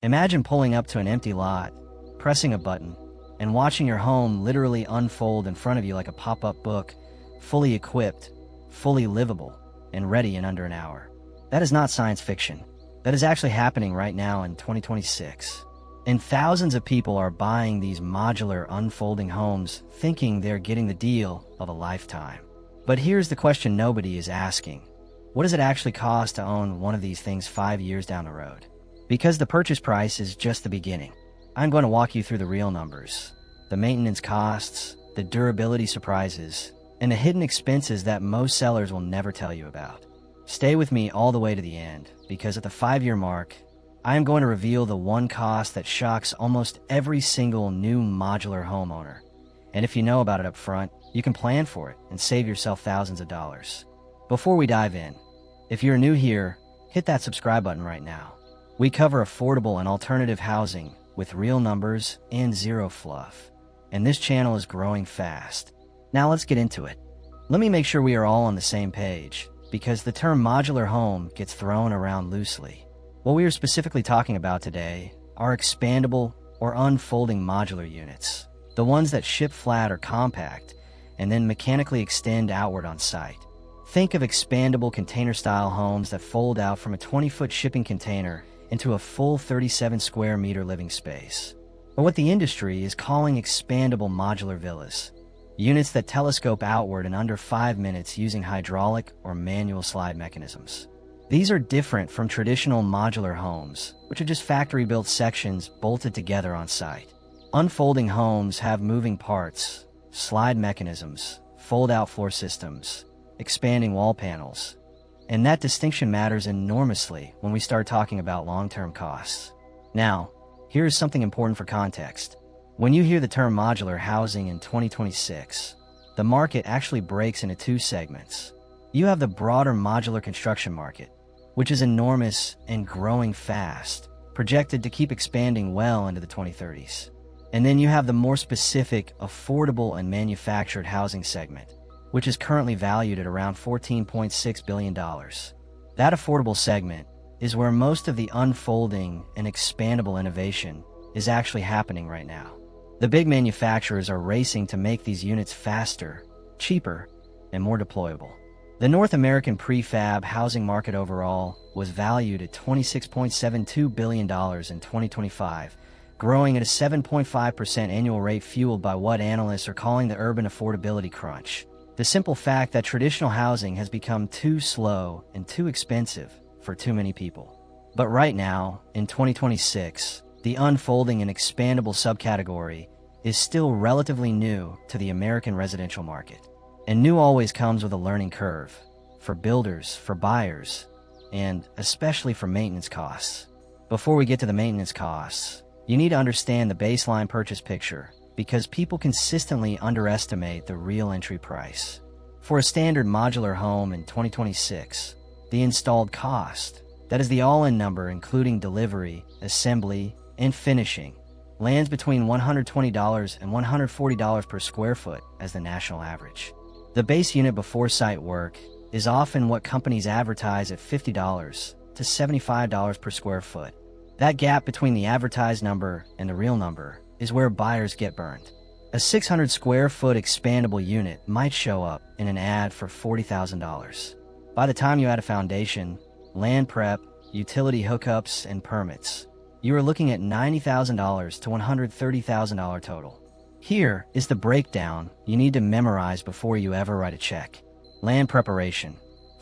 Imagine pulling up to an empty lot, pressing a button, and watching your home literally unfold in front of you like a pop-up book, fully equipped, fully livable, and ready in under an hour. That is not science fiction. That is actually happening right now in 2026. And thousands of people are buying these modular unfolding homes thinking they're getting the deal of a lifetime. But here's the question nobody is asking. What does it actually cost to own one of these things 5 years down the road? Because the purchase price is just the beginning. I'm going to walk you through the real numbers, the maintenance costs, the durability surprises, and the hidden expenses that most sellers will never tell you about. Stay with me all the way to the end, because at the 5-year mark, I am going to reveal the one cost that shocks almost every single new modular homeowner. And if you know about it up front, you can plan for it and save yourself thousands of dollars. Before we dive in, if you're new here, hit that subscribe button right now. We cover affordable and alternative housing with real numbers and zero fluff. And this channel is growing fast. Now let's get into it. Let me make sure we are all on the same page, because the term modular home gets thrown around loosely. What we are specifically talking about today are expandable or unfolding modular units, the ones that ship flat or compact and then mechanically extend outward on site. Think of expandable container-style homes that fold out from a 20-foot shipping container into a full 37 square meter living space, or what the industry is calling expandable modular villas, units that telescope outward in under 5 minutes using hydraulic or manual slide mechanisms. These are different from traditional modular homes, which are just factory-built sections bolted together on site. Unfolding homes have moving parts, slide mechanisms, fold-out floor systems, expanding wall panels, and that distinction matters enormously when we start talking about long-term costs. Now, here's something important for context. When you hear the term modular housing in 2026, the market actually breaks into two segments. You have the broader modular construction market, which is enormous and growing fast, projected to keep expanding well into the 2030s. And then you have the more specific, affordable and manufactured housing segment, which is currently valued at around $14.6 billion. That affordable segment is where most of the unfolding and expandable innovation is actually happening right now. The big manufacturers are racing to make these units faster, cheaper, and more deployable. The North American prefab housing market overall was valued at $26.72 billion in 2025, growing at a 7.5% annual rate fueled by what analysts are calling the urban affordability crunch. The simple fact that traditional housing has become too slow and too expensive for too many people. But right now, in 2026, the unfolding and expandable subcategory is still relatively new to the American residential market. And new always comes with a learning curve, for builders, for buyers, and especially for maintenance costs. Before we get to the maintenance costs, you need to understand the baseline purchase picture, because people consistently underestimate the real entry price. For a standard modular home in 2026, the installed cost, that is the all-in number including delivery, assembly, and finishing, lands between $120 and $140 per square foot as the national average. The base unit before site work is often what companies advertise at $50 to $75 per square foot. That gap between the advertised number and the real number is where buyers get burned. A 600 square foot expandable unit might show up in an ad for $40,000. By the time you add a foundation, land prep, utility hookups, and permits, you are looking at $90,000 to $130,000 total. Here is the breakdown you need to memorize before you ever write a check. Land preparation,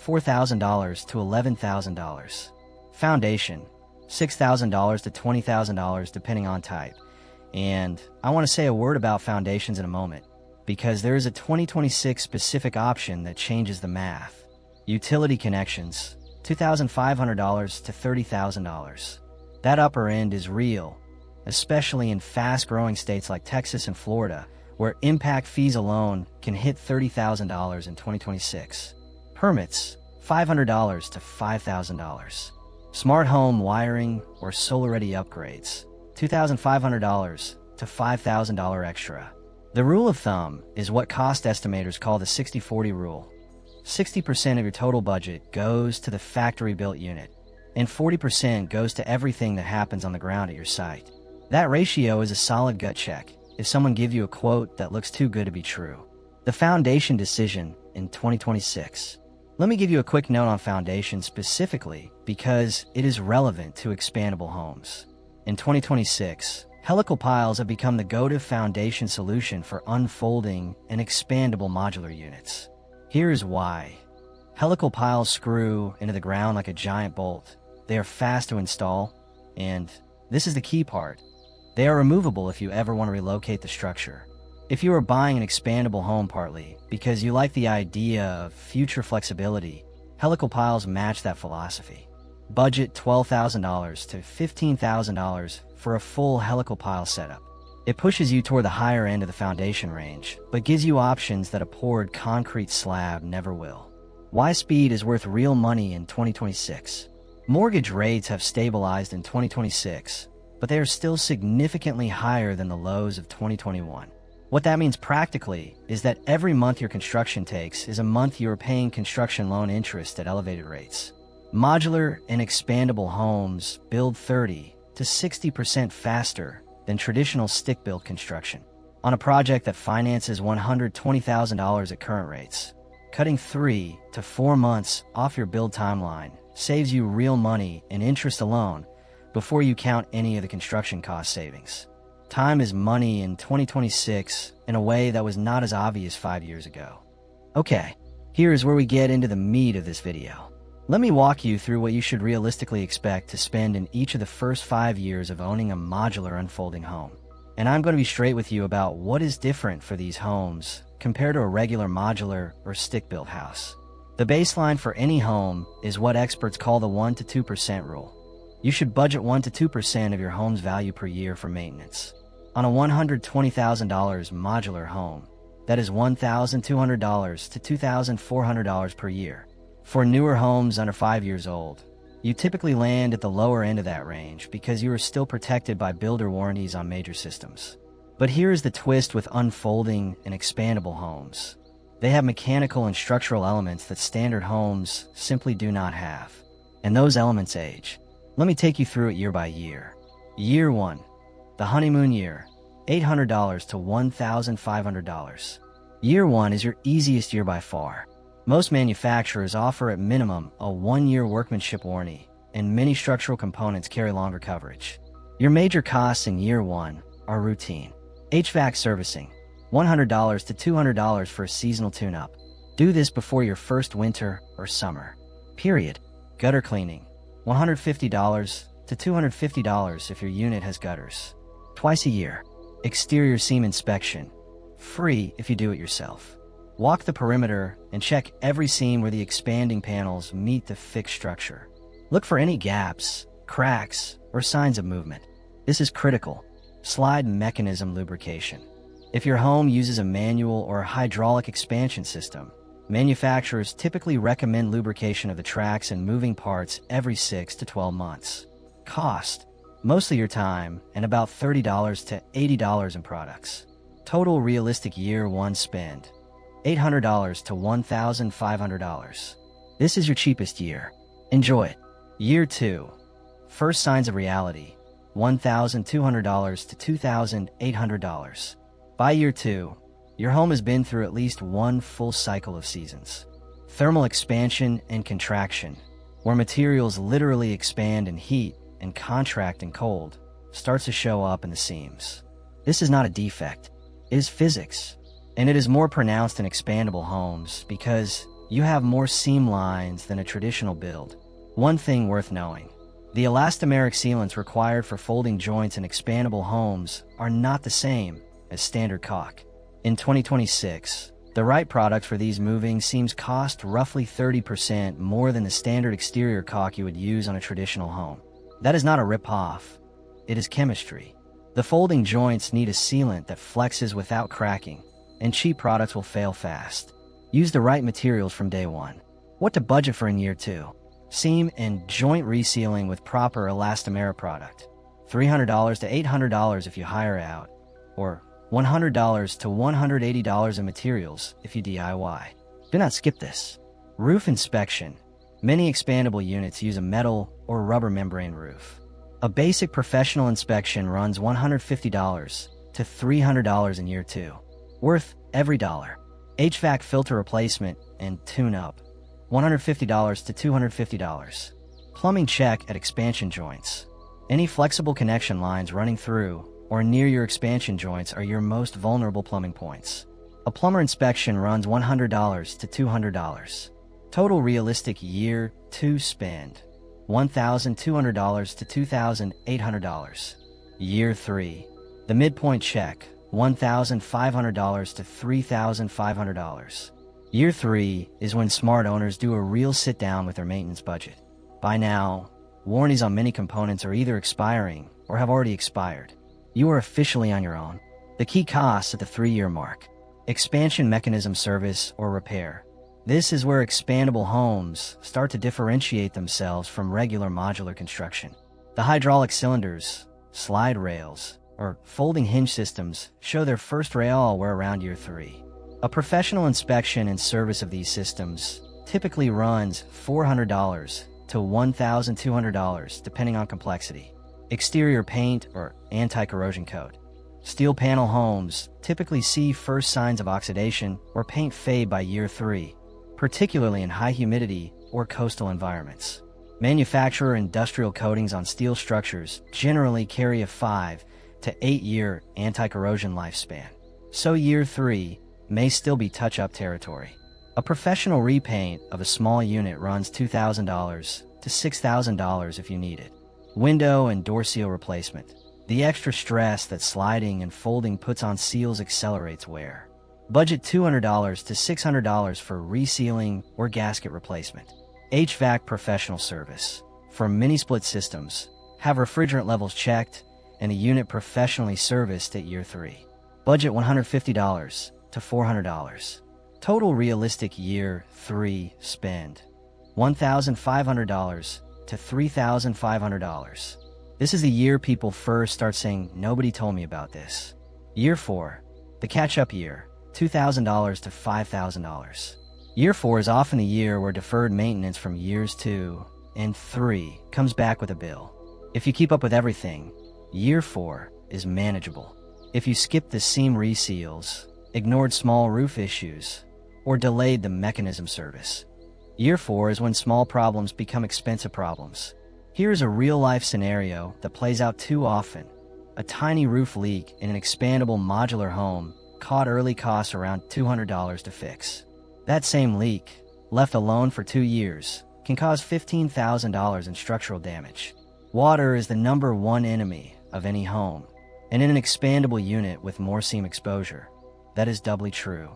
$4,000 to $11,000. Foundation, $6,000 to $20,000 depending on type. And I want to say a word about foundations in a moment, because there is a 2026 specific option that changes the math. Utility connections, $2,500 to $30,000. That upper end is real, especially in fast-growing states like Texas and Florida, where impact fees alone can hit $30,000 in 2026. Permits, $500 to $5,000. Smart home wiring or solar-ready upgrades, $2,500 to $5,000 extra. The rule of thumb is what cost estimators call the 60-40 rule. 60% of your total budget goes to the factory-built unit, and 40% goes to everything that happens on the ground at your site. That ratio is a solid gut check if someone gives you a quote that looks too good to be true. The foundation decision in 2026. Let me give you a quick note on foundation specifically because it is relevant to expandable homes. In 2026, Helical Piles have become the go-to foundation solution for unfolding and expandable modular units. Here's why. Helical Piles screw into the ground like a giant bolt. They are fast to install, and this is the key part. They are removable if you ever want to relocate the structure. If you are buying an expandable home partly because you like the idea of future flexibility, Helical Piles match that philosophy. Budget $12,000 to $15,000 for a full Helical Pile setup. It pushes you toward the higher end of the foundation range, but gives you options that a poured concrete slab never will. Why speed is worth real money in 2026. Mortgage rates have stabilized in 2026, but they are still significantly higher than the lows of 2021. What that means practically is that every month your construction takes is a month you are paying construction loan interest at elevated rates. Modular and expandable homes build 30 to 60% faster than traditional stick-built construction. On a project that finances $120,000 at current rates, cutting 3 to 4 months off your build timeline saves you real money in interest alone before you count any of the construction cost savings. Time is money in 2026 in a way that was not as obvious 5 years ago. Okay, here is where we get into the meat of this video. Let me walk you through what you should realistically expect to spend in each of the first 5 years of owning a modular unfolding home. And I'm going to be straight with you about what is different for these homes compared to a regular modular or stick-built house. The baseline for any home is what experts call the 1 to 2% rule. You should budget 1 to 2% of your home's value per year for maintenance. On a $120,000 modular home, that is $1,200 to $2,400 per year. For newer homes under 5 years old, you typically land at the lower end of that range because you are still protected by builder warranties on major systems. But here is the twist with unfolding and expandable homes. They have mechanical and structural elements that standard homes simply do not have. And those elements age. Let me take you through it year by year. Year 1. The honeymoon year, $800 to $1,500. Year 1 is your easiest year by far. Most manufacturers offer at minimum a 1-year workmanship warranty, and many structural components carry longer coverage. Your major costs in year 1 are routine. HVAC servicing, $100 to $200 for a seasonal tune-up. Do this before your first winter or summer. Period. Gutter cleaning, $150 to $250 if your unit has gutters. Twice a year. Exterior seam inspection, free if you do it yourself. Walk the perimeter and check every seam where the expanding panels meet the fixed structure. Look for any gaps, cracks, or signs of movement. This is critical. Slide mechanism lubrication. If your home uses a manual or hydraulic expansion system, manufacturers typically recommend lubrication of the tracks and moving parts every 6 to 12 months. Cost, mostly your time, and about $30 to $80 in products. Total realistic year 1 spend, $800 to $1,500. This is your cheapest year. Enjoy it. Year 2. First signs of reality, $1,200 to $2,800. By year 2, your home has been through at least one full cycle of seasons. Thermal expansion and contraction, where materials literally expand in heat and contract in cold, starts to show up in the seams. This is not a defect. It is physics, and it is more pronounced in expandable homes because you have more seam lines than a traditional build. One thing worth knowing: the elastomeric sealants required for folding joints in expandable homes are not the same as standard caulk. In 2026, the right product for these moving seams cost roughly 30% more than the standard exterior caulk you would use on a traditional home. That is not a rip-off. It is chemistry. The folding joints need a sealant that flexes without cracking, and cheap products will fail fast. Use the right materials from day 1. What to budget for in year 2. Seam and joint resealing with proper elastomeric product. $300 to $800 if you hire out, or $100 to $180 in materials if you DIY. Do not skip this. Roof inspection, Many expandable units use a metal or rubber membrane roof. A basic professional inspection runs $150 to $300 in year 2. Worth every dollar. HVAC filter replacement and tune-up, $150 to $250. Plumbing check at expansion joints. Any flexible connection lines running through or near your expansion joints are your most vulnerable plumbing points. A plumber inspection runs $100 to $200. Total realistic year 2 spend, $1,200 to $2,800. Year 3. The midpoint check, $1,500 to $3,500. Year 3 is when smart owners do a real sit-down with their maintenance budget. By now, warranties on many components are either expiring or have already expired. You are officially on your own. The key costs at the 3-year mark. Expansion mechanism service or repair. This is where expandable homes start to differentiate themselves from regular modular construction. The hydraulic cylinders, slide rails, or folding hinge systems show their first rail where around year 3. A professional inspection and service of these systems typically runs $400 to $1,200 depending on complexity. Exterior paint or anti-corrosion coat. Steel panel homes typically see first signs of oxidation or paint fade by year 3, particularly in high humidity or coastal environments. Manufacturer industrial coatings on steel structures generally carry a 5 to 8 year anti-corrosion lifespan, so year 3 may still be touch-up territory. A professional repaint of a small unit runs $2,000 to $6,000 if you need it. Window and door seal replacement. The extra stress that sliding and folding puts on seals accelerates wear. Budget $200 to $600 for resealing or gasket replacement. HVAC professional service. For mini-split systems, have refrigerant levels checked and the unit professionally serviced at year 3. Budget $150 to $400. Total realistic year 3 spend, $1,500 to $3,500. This is the year people first start saying, "Nobody told me about this." Year 4, the catch-up year, $2,000 to $5,000. Year 4 is often the year where deferred maintenance from years 2 and 3 comes back with a bill. If you keep up with everything, year 4 is manageable. If you skipped the seam reseals, ignored small roof issues, or delayed the mechanism service, year 4 is when small problems become expensive problems. Here's a real-life scenario that plays out too often. A tiny roof leak in an expandable modular home caught early costs around $200 to fix. That same leak, left alone for 2 years, can cause $15,000 in structural damage. Water is the #1 enemy of any home, and in an expandable unit with more seam exposure, that is doubly true.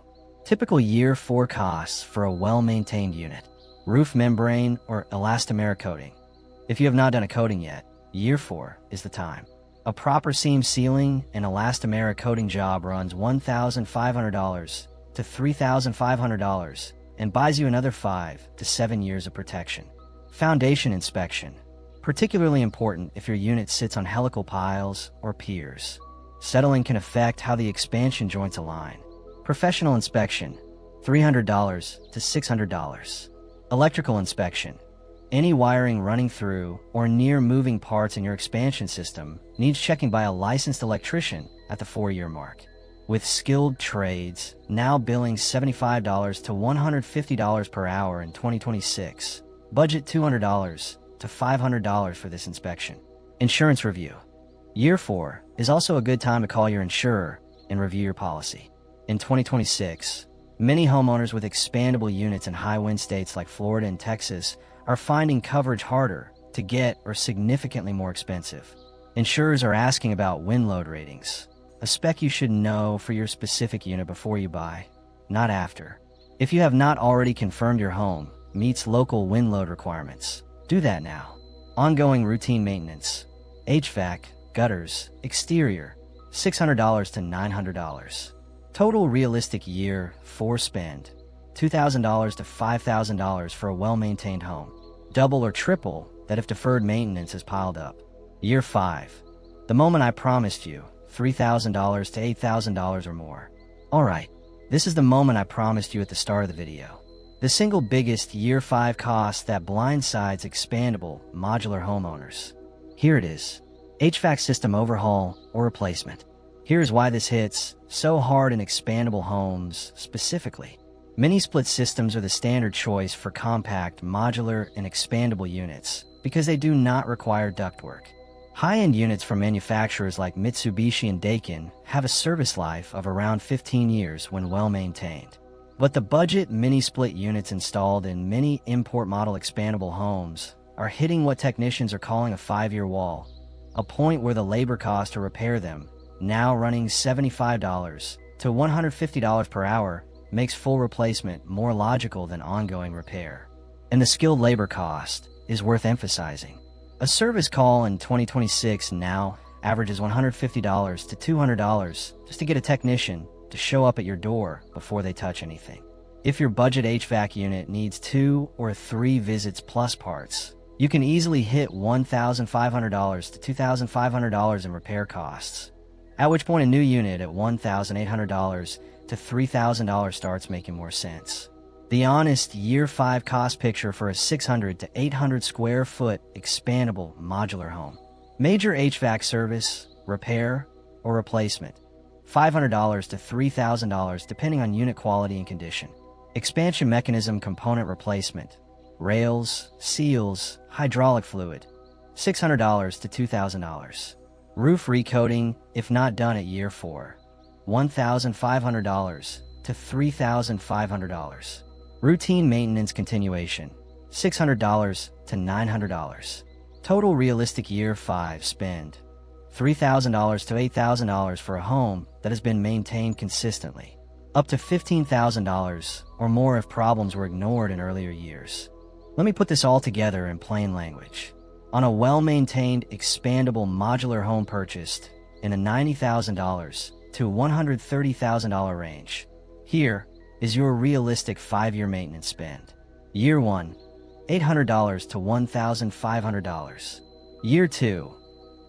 Typical year 4 costs for a well-maintained unit. Roof membrane or elastomeric coating. If you have not done a coating yet, year 4 is the time. A proper seam sealing and elastomeric coating job runs $1,500 to $3,500 and buys you another 5 to 7 years of protection. Foundation inspection. Particularly important if your unit sits on helical piles or piers. Settling can affect how the expansion joints align. Professional inspection, $300 to $600. Electrical inspection. Any wiring running through or near moving parts in your expansion system needs checking by a licensed electrician at the 4-year mark. With skilled trades now billing $75 to $150 per hour in 2026, budget $200 to $500 for this inspection. Insurance review. Year 4 is also a good time to call your insurer and review your policy. In 2026, many homeowners with expandable units in high wind states like Florida and Texas are finding coverage harder to get or significantly more expensive. Insurers are asking about wind load ratings, a spec you should know for your specific unit before you buy, not after. If you have not already confirmed your home meets local wind load requirements, do that now. Ongoing routine maintenance, HVAC, gutters, exterior, $600 to $900. Total realistic year 4 spend, $2,000 to $5,000 for a well-maintained home. Double or triple that if deferred maintenance is piled up. Year 5, the moment I promised you, $3,000 to $8,000 or more. Alright, this is the moment I promised you at the start of the video. The single biggest Year 5 cost that blindsides expandable modular homeowners. Here it is: HVAC system overhaul or replacement. Here's why this hits so hard in expandable homes specifically. Mini-split systems are the standard choice for compact, modular, and expandable units because they do not require ductwork. High-end units from manufacturers like Mitsubishi and Daikin have a service life of around 15 years when well-maintained. But the budget mini-split units installed in many import-model expandable homes are hitting what technicians are calling a 5-year wall, a point where the labor cost to repair them, now running $75 to $150 per hour, makes full replacement more logical than ongoing repair. And the skilled labor cost is worth emphasizing. A service call in 2026 now averages $150 to $200 just to get a technician to show up at your door before they touch anything. If your budget HVAC unit needs 2 or 3 visits plus parts, you can easily hit $1,500 to $2,500 in repair costs, at which point a new unit at $1,800 to $3,000 starts making more sense. The honest Year 5 cost picture for a 600 to 800 square foot expandable modular home. Major HVAC service, repair, or replacement, $500 to $3,000 depending on unit quality and condition. Expansion mechanism component replacement, rails, seals, hydraulic fluid, $600 to $2,000. Roof recoating, if not done at Year 4, $1,500 to $3,500. Routine maintenance continuation, $600 to $900. Total realistic Year 5 spend, $3,000 to $8,000 for a home that has been maintained consistently, up to $15,000 or more if problems were ignored in earlier years. Let me put this all together in plain language. On a well-maintained, expandable modular home purchased in a $90,000 to $130,000 range, here is your realistic 5-year maintenance spend. Year 1, $800 to $1,500. Year 2,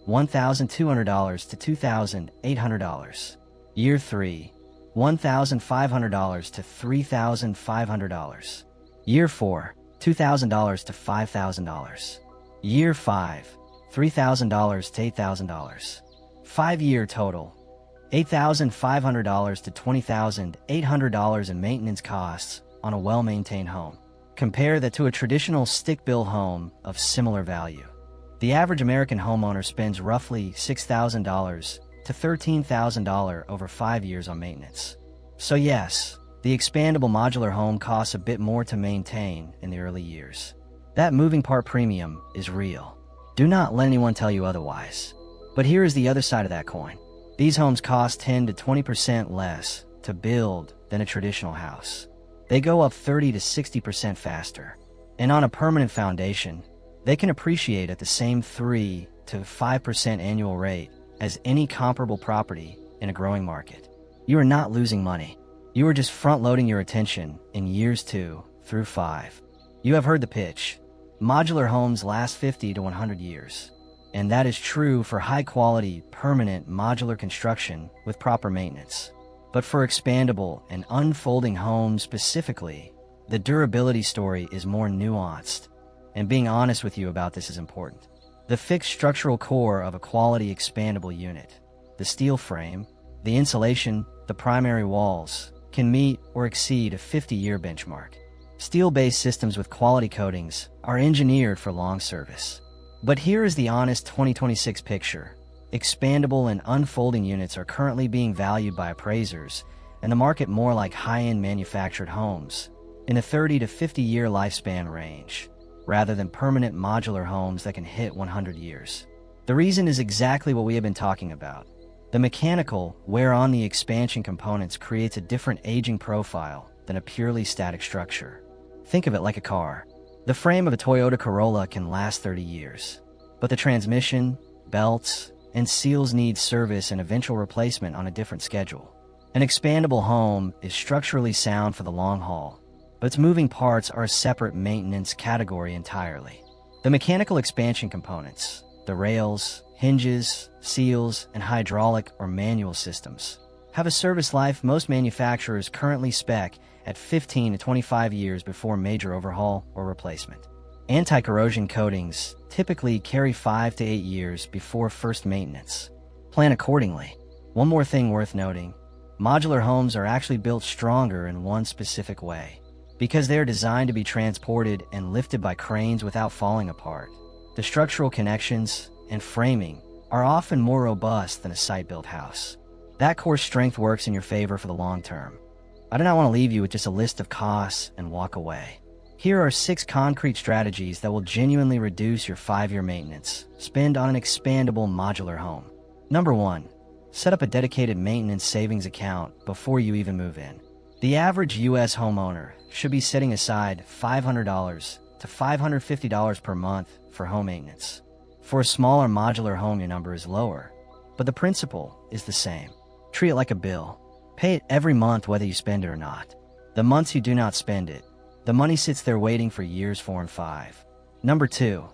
$1,200 to $2,800. Year 3, $1,500 to $3,500. Year 4, $2,000 to $5,000. Year 5, $3,000 to $8,000. 5-year total, $8,500 to $20,800 in maintenance costs on a well-maintained home. Compare that to a traditional stick-built home of similar value. The average American homeowner spends roughly $6,000 to $13,000 over 5 years on maintenance. So yes, the expandable modular home costs a bit more to maintain in the early years. That moving part premium is real. Do not let anyone tell you otherwise. But here is the other side of that coin. These homes cost 10 to 20% less to build than a traditional house. They go up 30 to 60% faster. And on a permanent foundation, they can appreciate at the same 3 to 5% annual rate as any comparable property in a growing market. You are not losing money. You are just front-loading your attention in years 2 through 5. You have heard the pitch. Modular homes last 50 to 100 years. And that is true for high-quality, permanent modular construction with proper maintenance. But for expandable and unfolding homes specifically, the durability story is more nuanced. And being honest with you about this is important. The fixed structural core of a quality expandable unit, the steel frame, the insulation, the primary walls, can meet or exceed a 50-year benchmark. Steel-based systems with quality coatings are engineered for long service. But here is the honest 2026 picture. Expandable and unfolding units are currently being valued by appraisers and the market more like high-end manufactured homes in a 30 to 50-year lifespan range, rather than permanent modular homes that can hit 100 years. The reason is exactly what we have been talking about. The mechanical wear on the expansion components creates a different aging profile than a purely static structure. Think of it like a car. The frame of a Toyota Corolla can last 30 years, but the transmission, belts, and seals need service and eventual replacement on a different schedule. An expandable home is structurally sound for the long haul, but its moving parts are a separate maintenance category entirely. The mechanical expansion components, the rails, hinges, seals, and hydraulic or manual systems, have a service life most manufacturers currently spec at 15 to 25 years before major overhaul or replacement. Anti-corrosion coatings typically carry 5 to 8 years before first maintenance. Plan accordingly. One more thing worth noting, modular homes are actually built stronger in one specific way. Because they are designed to be transported and lifted by cranes without falling apart, the structural connections and framing are often more robust than a site-built house. That core strength works in your favor for the long term. I do not want to leave you with just a list of costs and walk away. Here are 6 concrete strategies that will genuinely reduce your 5-year maintenance spend on an expandable modular home. Number 1. Set up a dedicated maintenance savings account before you even move in. The average U.S. homeowner should be setting aside $500 to $550 per month for home maintenance. For a smaller modular home, your number is lower, but the principle is the same. Treat it like a bill. Pay it every month whether you spend it or not. The months you do not spend it, the money sits there waiting for years 4 and 5. Number 2.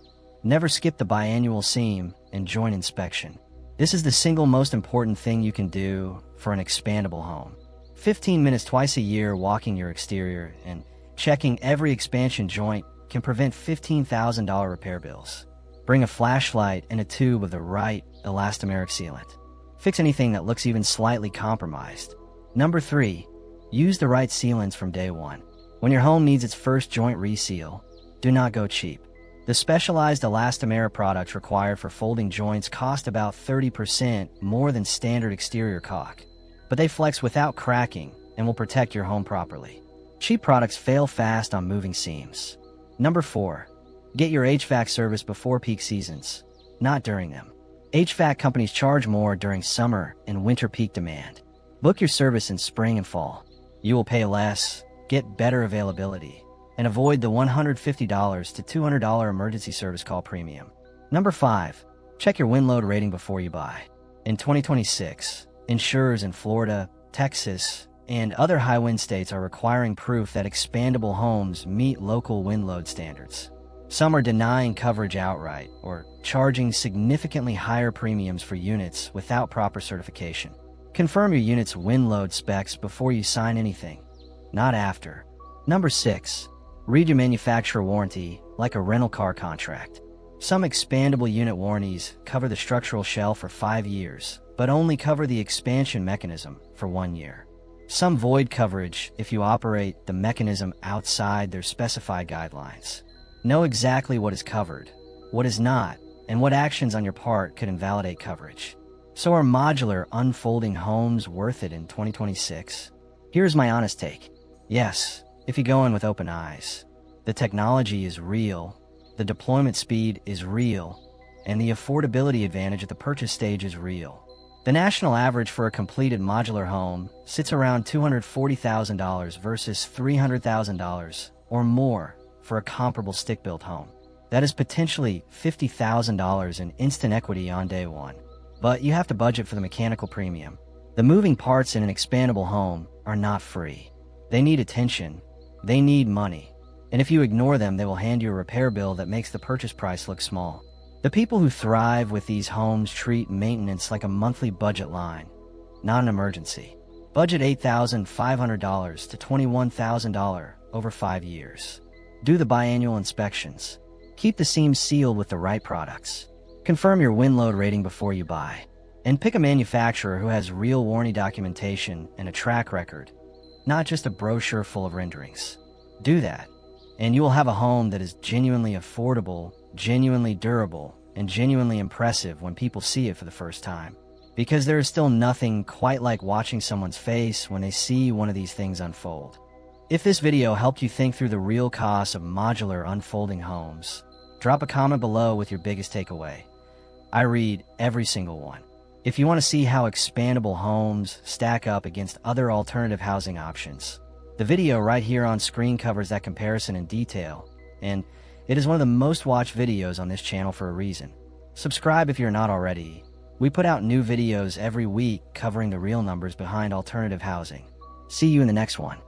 Never skip the biannual seam and joint inspection. This is the single most important thing you can do for an expandable home. 15 minutes twice a year walking your exterior and checking every expansion joint can prevent $15,000 repair bills. Bring a flashlight and a tube of the right elastomeric sealant. Fix anything that looks even slightly compromised. Number 3. Use the right sealants from day one. When your home needs its first joint reseal, do not go cheap. The specialized elastomeric products required for folding joints cost about 30% more than standard exterior caulk, but they flex without cracking and will protect your home properly. Cheap products fail fast on moving seams. Number 4. Get your HVAC service before peak seasons, not during them. HVAC companies charge more during summer and winter peak demand. Book your service in spring and fall. You will pay less, get better availability, and avoid the $150 to $200 emergency service call premium. Number 5. Check your wind load rating before you buy. In 2026, insurers in Florida, Texas, and other high wind states are requiring proof that expandable homes meet local wind load standards. Some are denying coverage outright or charging significantly higher premiums for units without proper certification. Confirm your unit's wind load specs before you sign anything, not after. Number 6. Read your manufacturer warranty like a rental car contract. Some expandable unit warranties cover the structural shell for 5 years, but only cover the expansion mechanism for 1 year. Some void coverage if you operate the mechanism outside their specified guidelines. Know exactly what is covered, what is not, and what actions on your part could invalidate coverage. So are modular unfolding homes worth it in 2026? Here's my honest take. Yes, if you go in with open eyes. The technology is real, the deployment speed is real, and the affordability advantage at the purchase stage is real. The national average for a completed modular home sits around $240,000 versus $300,000 or more for a comparable stick-built home. That is potentially $50,000 in instant equity on day one. But you have to budget for the mechanical premium. The moving parts in an expandable home are not free. They need attention. They need money. And if you ignore them, they will hand you a repair bill that makes the purchase price look small. The people who thrive with these homes treat maintenance like a monthly budget line, not an emergency. Budget $8,500 to $21,000 over 5 years. Do the biannual inspections. Keep the seams sealed with the right products. Confirm your wind load rating before you buy. And pick a manufacturer who has real warranty documentation and a track record, not just a brochure full of renderings. Do that, and you will have a home that is genuinely affordable, genuinely durable, and genuinely impressive when people see it for the first time. Because there is still nothing quite like watching someone's face when they see one of these things unfold. If this video helped you think through the real costs of modular unfolding homes, drop a comment below with your biggest takeaway. I read every single one. If you want to see how expandable homes stack up against other alternative housing options, the video right here on screen covers that comparison in detail, and it is one of the most watched videos on this channel for a reason. Subscribe if you're not already. We put out new videos every week covering the real numbers behind alternative housing. See you in the next one.